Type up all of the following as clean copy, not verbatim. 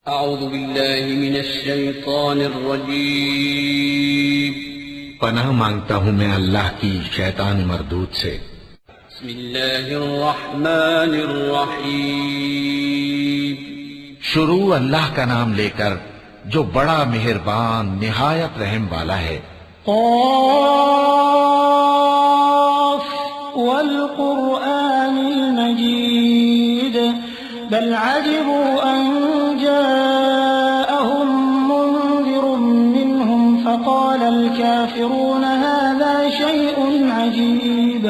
अऊज़ु बिल्लाहि मिनश शैतानिर रजीम। पनाह मांगता हूँ मैं अल्लाह की शैतान मरदूद से। बिस्मिल्लाहिर रहमानिर रहीम। शुरू अल्लाह का नाम लेकर जो बड़ा मेहरबान निहायत रहम वाला है। क़ाफ़ वल क़ुरआनिल मजीद बल अजिबू अन जाअहुम मुन्ज़िरुम मिनहुम फ़क़ालल काफ़िरून हाज़ा शैउन अजीब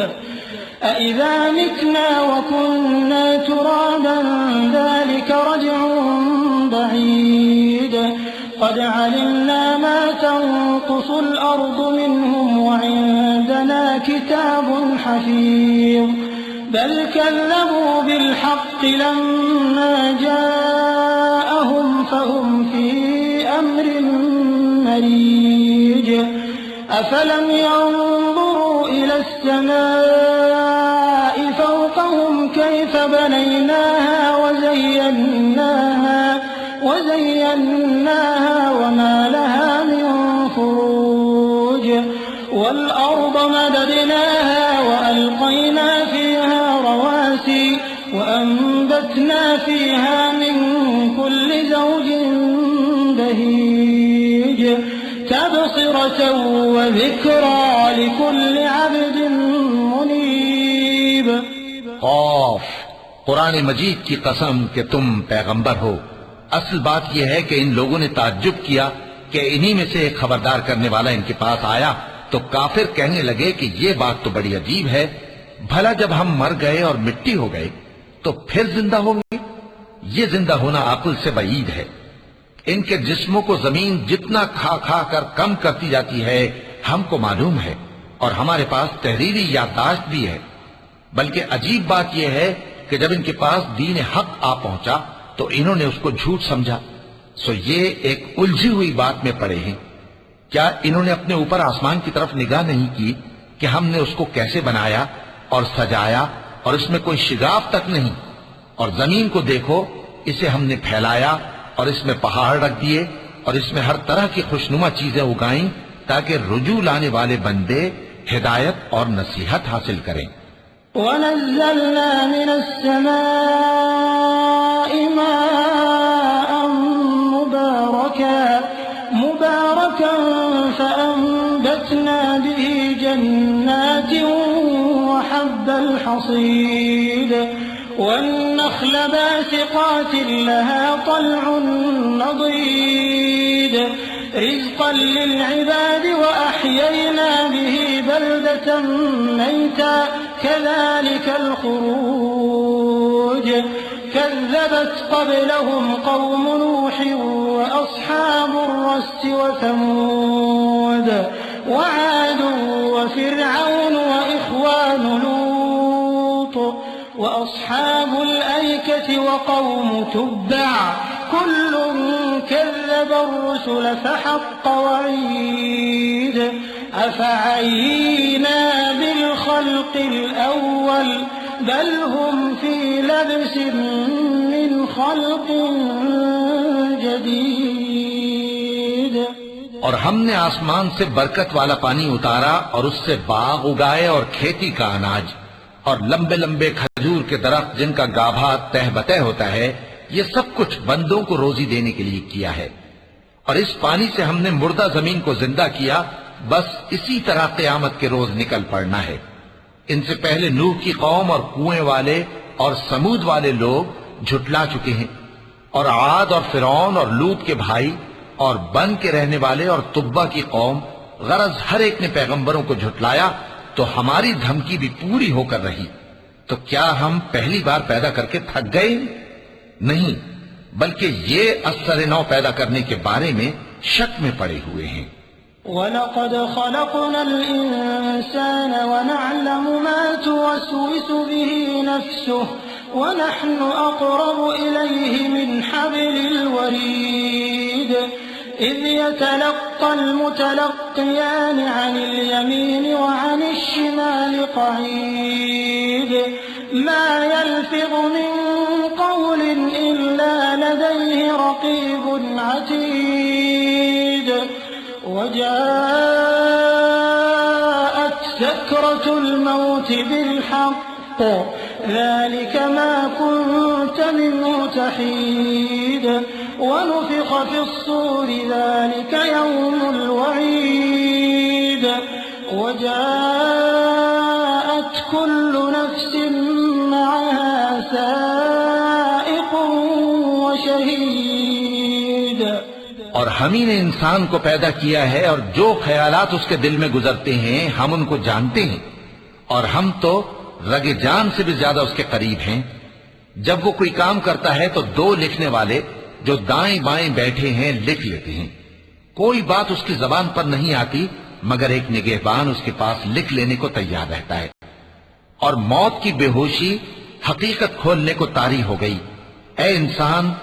अइज़ा मितना व कुन्ना तुराबन ज़ालिक रज्उन बईद क़द अलिमना मा तंक़ुसुल अर्दु मिनहुम व इंदना किताबुन हफ़ीज़ बल कज़्ज़बू बिल्हक़्क़ि लम्मा जाअहुम फ़हुम फ़ी अम्रिन मरीज अफ़लम यंज़ुरू इलस समाइ फ़ौक़हुम कैफ़ बनयनाहा वज़य्यन्नाहा वमा लहा मिन फ़ुरूज वल्अर्ض मददनाहा वअल्क़यना फ़ीहा रवासी वअंबतना फ़ीहा मिन कुल्लि ज़ौजिन बहीज तबसिरतन व ज़िक्रा लिकुल्लि अब्दिन मुनीब। क़ाफ़, कुरान मजीद की कसम कि तुम पैगंबर हो। असल बात यह है कि इन लोगों ने ताज्जुब किया कि इन्हीं में से एक खबरदार करने वाला इनके पास आया तो काफिर कहने लगे कि ये बात तो बड़ी अजीब है, भला जब हम मर गए और मिट्टी हो गए तो फिर जिंदा होंगे? ये जिंदा होना अक्ल से बईद है। इनके जिस्मों को जमीन जितना खा खा कर कम करती जाती है हमको मालूम है, और हमारे पास तहरीरी याददाश्त भी है। बल्कि अजीब बात यह है कि जब इनके पास दीन हक आ पहुंचा तो इन्होंने उसको झूठ समझा। सो ये एक उलझी हुई बात में पड़े हैं। क्या इन्होंने अपने ऊपर आसमान की तरफ निगाह नहीं की कि हमने उसको कैसे बनाया और सजाया और इसमें कोई शिगाफ तक नहीं? और जमीन को देखो, इसे हमने फैलाया और इसमें पहाड़ रख दिए और इसमें हर तरह की खुशनुमा चीजें उगाई ताकि रुजू लाने वाले बंदे हिदायत और नसीहत हासिल करें। वनज़्ज़लना मिनस समाइ माअन मुबारकन फ़अंबतना बिही जन्नातिन व हब्बल हसीद वन्नख़्ल बासिक़ातिन लहा तल्उन नदीद रिज़क़न लिलइबाद व अह्ययना बिही बल्दतन मैता कज़ालिकल ख़ुरूज कज़्ज़बत क़ब्लहुम क़ौम नूह व अस्हाबुर रस्स व समूद व आद व फ़िरऔन व इख़्वान लूत व अस्हाबुल ऐकति व क़ौम तुब्बअ कुल्लुन कज़्ज़ब अर्रुसुल फ़हक़्क़ वईद अफ़अयीना बिलख़ल्क़िल अव्वल बल हुम फ़ी लब्सिन मिन ख़ल्क़िन जदीद। और हमने आसमान से बरकत वाला पानी उतारा और उससे बाग उगाए और खेती का अनाज और लंबे लंबे खजूर के दरख्त जिनका गाभा तह बतह होता है। ये सब कुछ बंदों को रोजी देने के लिए किया है। और इस पानी से हमने मुर्दा जमीन को जिंदा किया। बस इसी तरह क़यामत के रोज निकल पड़ना है। इनसे पहले नूह की कौम और कुएं वाले और समूद वाले लोग झुटला चुके हैं, और आद और फिरौन और लूत के भाई और बन के रहने वाले और तुब्बा की कौम, गरज हर एक ने पैगंबरों को झुटलाया तो हमारी धमकी भी पूरी होकर रही। तो क्या हम पहली बार पैदा करके थक गए? नहीं, बल्कि ये असर नौ पैदा करने के बारे में शक में पड़े हुए हैं। वलक़द ख़लक़नल इंसान व नअलमु मा तुवस्विसु बिही नफ्सुहु व नहनु अक़रबु इलैहि मिन हब्लिल वरीद इज़ यतलक़्क़ल मुतलक़्क़ियान अनिल यमीन व अनिश शिमाल क़ईद मा यल्फ़िज़ु मिन क़ौलिन इल्ला لديه رقيب عتيد وجاءت سكرة الموت بالحق ذلك ما كنت منه تحيد ونفخ في الصور ذلك يوم الوعيد وجاءت كل نفس معها سائق وشهيد। और हम ही ने इंसान को पैदा किया है और जो ख्यालात उसके दिल में गुजरते हैं हम उनको जानते हैं और हम तो रगे जान से भी ज्यादा उसके करीब हैं। जब वो कोई काम करता है तो दो लिखने वाले जो दाएं बाएं बैठे हैं लिख लेते हैं। कोई बात उसकी जबान पर नहीं आती मगर एक निगहबान उसके पास लिख लेने को तैयार रहता है। और मौत की बेहोशी हकीकत खोलने को तारी हो गई। ऐ इंसान,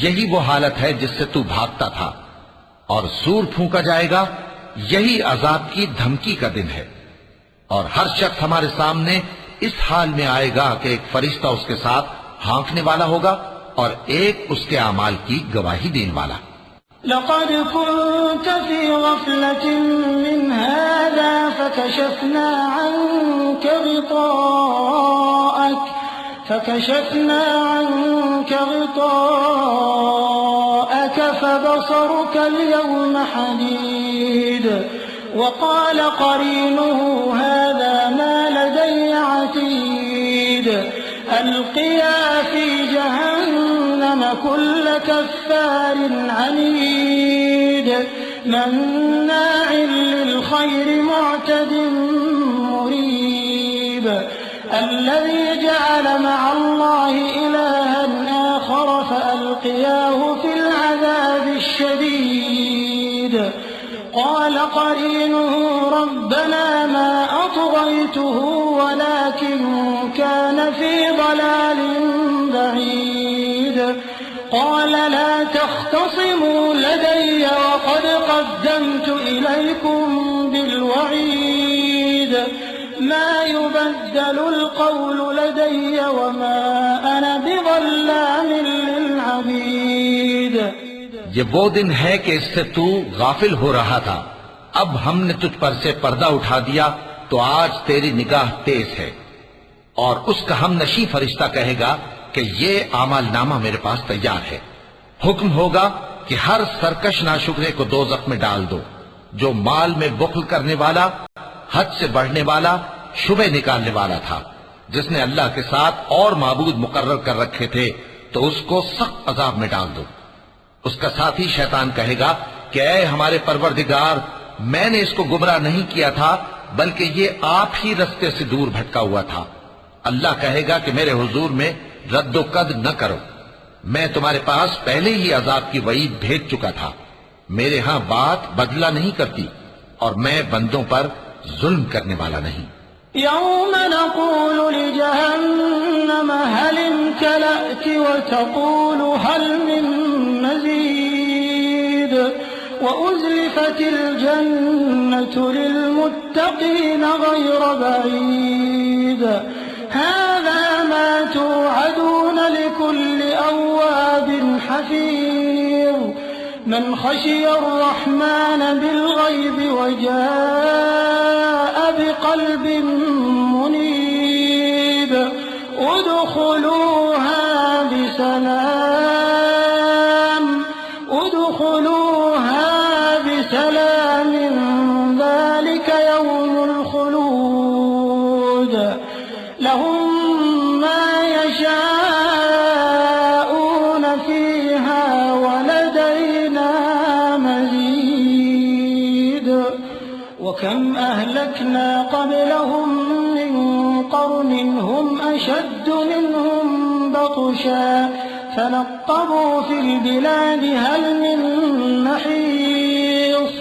यही वो हालत है जिससे तू भागता था और सूर फूंका जाएगा, यही अजाब की धमकी का दिन है। और हर शख्स हमारे सामने इस हाल में आएगा कि एक फरिश्ता उसके साथ हाँकने वाला होगा और एक उसके अमाल की गवाही देने वाला। लक़द कुन्त फ़ी ग़फ़लतिन मिन हाज़ा फ़कशफ़ना अन्क ग़िताअक फ़बसरुक अल-यौम हदीद वक़ाल क़रीनुहु हाज़ा मा लदय्य अतीद अल्क़िया फ़ी जहन्नम कुल्ल कफ़्फ़ारिन अनीद मन्नाइल लिल-ख़ैर मुअतदिन मुरीब الذي جعل مع الله إلها آخر فألقياه في العذاب الشديد قال قرينه ربنا ما أطغيته ولكن كان في ضلال بعيد قال لا تختصموا لدي وقد قدمت إليكم بالوعيد ما يبدل القول لدي وما أنا بظلام للعبيد। ये वो दिन है कि इससे तू गाफिल हो रहा था, अब हमने तुझ पर से पर्दा उठा दिया तो आज तेरी निगाह तेज है। और उसका हम नशी फरिश्ता कहेगा कि ये आमालनामा मेरे पास तैयार है। हुक्म होगा कि हर सरकश नाशुक्रे को दोज़ख में डाल दो। जो माल में बुख्ल करने वाला, हद से बढ़ने वाला, शुबे निकालने वाला था, जिसने अल्लाह के साथ और माबूद मुकर्रर कर रखे थे, तो उसको सख्त अजाब में डाल दो। उसका साथी शैतान कहेगा कि ऐ हमारे परवरदिगार, मैंने इसको गुमराह नहीं किया था बल्कि ये आप ही रस्ते से दूर भटका हुआ था। अल्लाह कहेगा कि मेरे हुजूर में रद्दोकद न करो, मैं तुम्हारे पास पहले ही अजाब की वईद भेज चुका था। मेरे यहां बात बदला नहीं करती और मैं बंदों पर जुल्म करने वाला नहीं। यौम नक़ूलु लिजहन्नम हल इम्तलअति व तक़ूलु हल मिन मज़ीद व उज़्लिफ़तिल जन्नतु लिलमुत्तक़ीन ग़ैर बईद हाज़ा मा तुअदून लिकुल्लि अव्वाबिन हफ़ीज़ मन ख़शिया अर्रहमान बिलग़ैब वजाअ बिक़ल्बिन मुनीब उदख़ुलूहा बिसलाम ज़ालिक यौमुल ख़ुलूद लहुम मा यशाऊन फ़ीहा वलदैना मज़ीद वकम अहलकना क़ब्लहुम मिन क़र्न हुम अशद्दु मिनहुम बत्शा फनक़्क़बू फ़िल बिलादि हल मिन महीस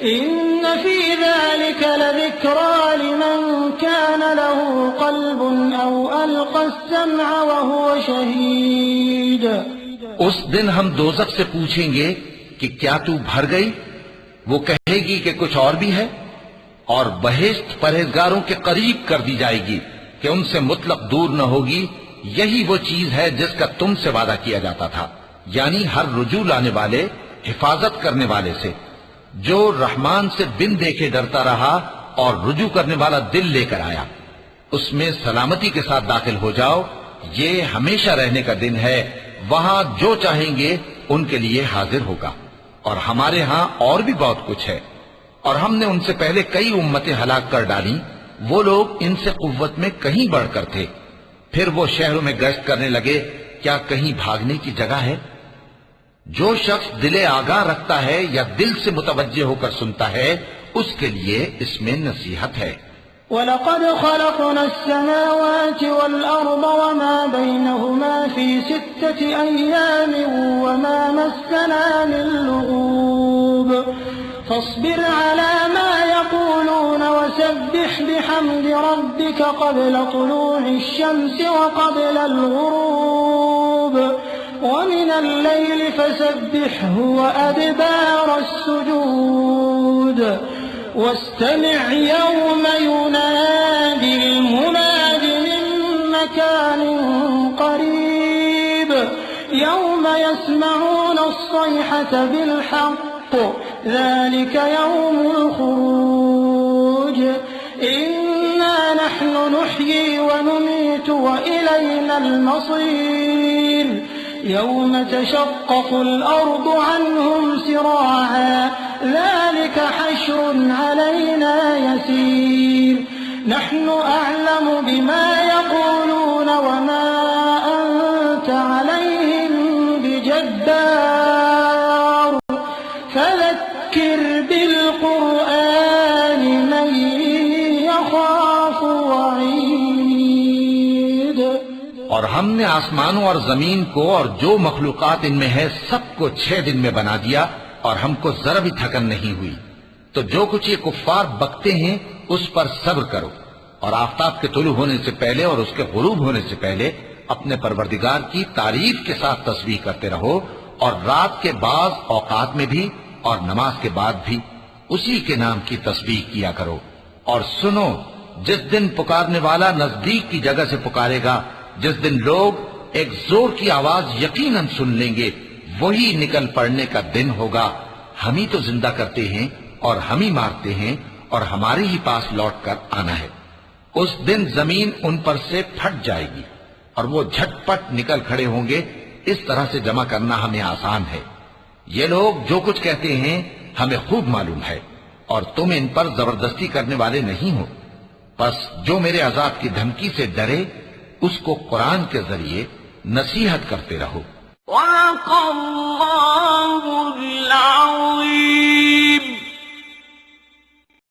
इन्न फ़ी ज़ालिक लज़िक्रा लिमन कान लहू क़ल्बुन औ अलक़ा अस्समअ व हुव शहीद। उस दिन हम दोज़ख से पूछेंगे कि क्या तू भर गई? वो कहेगी कि कुछ और भी है। और बहिश्त परहेजगारों के करीब कर दी जाएगी कि उनसे मुतलक दूर न होगी। यही वो चीज है जिसका तुमसे वादा किया जाता था। यानी हर रुजू लाने वाले, हिफाजत करने वाले से। जो रहमान से बिन देखे डरता रहा और रुजू करने वाला दिल लेकर आया, उसमें सलामती के साथ दाखिल हो जाओ। ये हमेशा रहने का दिन है, वहां जो चाहेंगे उनके लिए हाजिर होगा। और हमारे यहां और भी बहुत कुछ है। और हमने उनसे पहले कई उम्मतें हलाक कर डाली, वो लोग इनसे कुव्वत में कहीं बढ़कर थे। फिर वो शहरों में गश्त करने लगे, क्या कहीं भागने की जगह है? जो शख्स दिले आगाह रखता है या दिल से मुतवज्जे होकर सुनता है, उसके लिए इसमें नसीहत है। वलक़द ख़लक़ना अस्समावाति वल अर्द वमा बैनहुमा फ़ी सित्तति अय्यामिन वमा मस्सना मिन लुग़ूब फ़स्बिर अला मा यक़ूलून वसब्बिह बिहम्दि रब्बिका क़ब्ला तुलूഇ शम्सि व क़ब्लल ग़ुरूब वमिनल लैलि फ़सब्बिहहु व अदबारस सुजूद वस्तमिअ यौम युनादिल मुनादि मिन मकानिन क़रीब यौम यस्मऊन अस्सयहत बिलहक़्क़ ज़ालिक यौमुल ख़ुरूज इन्ना नहनु नुह्यी व नुमीतु व इलैनल मसीर यौम तशक़्क़क़ुल अर्दु अन्हुम सिराअ ज़ालिक हश्रुन अलैना यसीर नहनु अअलमु बिमा यक़ूलून वमा अन्त अलैहिम बिजब्बार फज़क्किर बिलक़ुरआनि मन यख़ाफ़ु वईद। और हमने आसमानों और जमीन को और जो मखलूकात इनमें है सबको 6 दिन में बना दिया और हमको जरा भी थकन नहीं हुई। तो जो कुछ ये कुफ्फार बकते हैं उस पर सब्र करो और आफताब के तुलू होने से पहले और उसके गुरूब होने से पहले अपने परवरदिगार की तारीफ के साथ तस्बीह करते रहो और रात के बाज़ औकात में भी और नमाज के बाद भी उसी के नाम की तस्बीह किया करो। और सुनो, जिस दिन पुकारने वाला नजदीक की जगह से पुकारेगा, जिस दिन लोग एक जोर की आवाज यकीनन सुन लेंगे, वही निकल पड़ने का दिन होगा। हम ही तो जिंदा करते हैं और हम ही मारते हैं और हमारे ही पास लौट कर आना है। उस दिन जमीन उन पर से फट जाएगी और वो झटपट निकल खड़े होंगे। इस तरह से जमा करना हमें आसान है। ये लोग जो कुछ कहते हैं हमें खूब मालूम है और तुम इन पर जबरदस्ती करने वाले नहीं हो। बस जो मेरे अजाब की धमकी से डरे उसको कुरान के जरिए नसीहत करते रहो।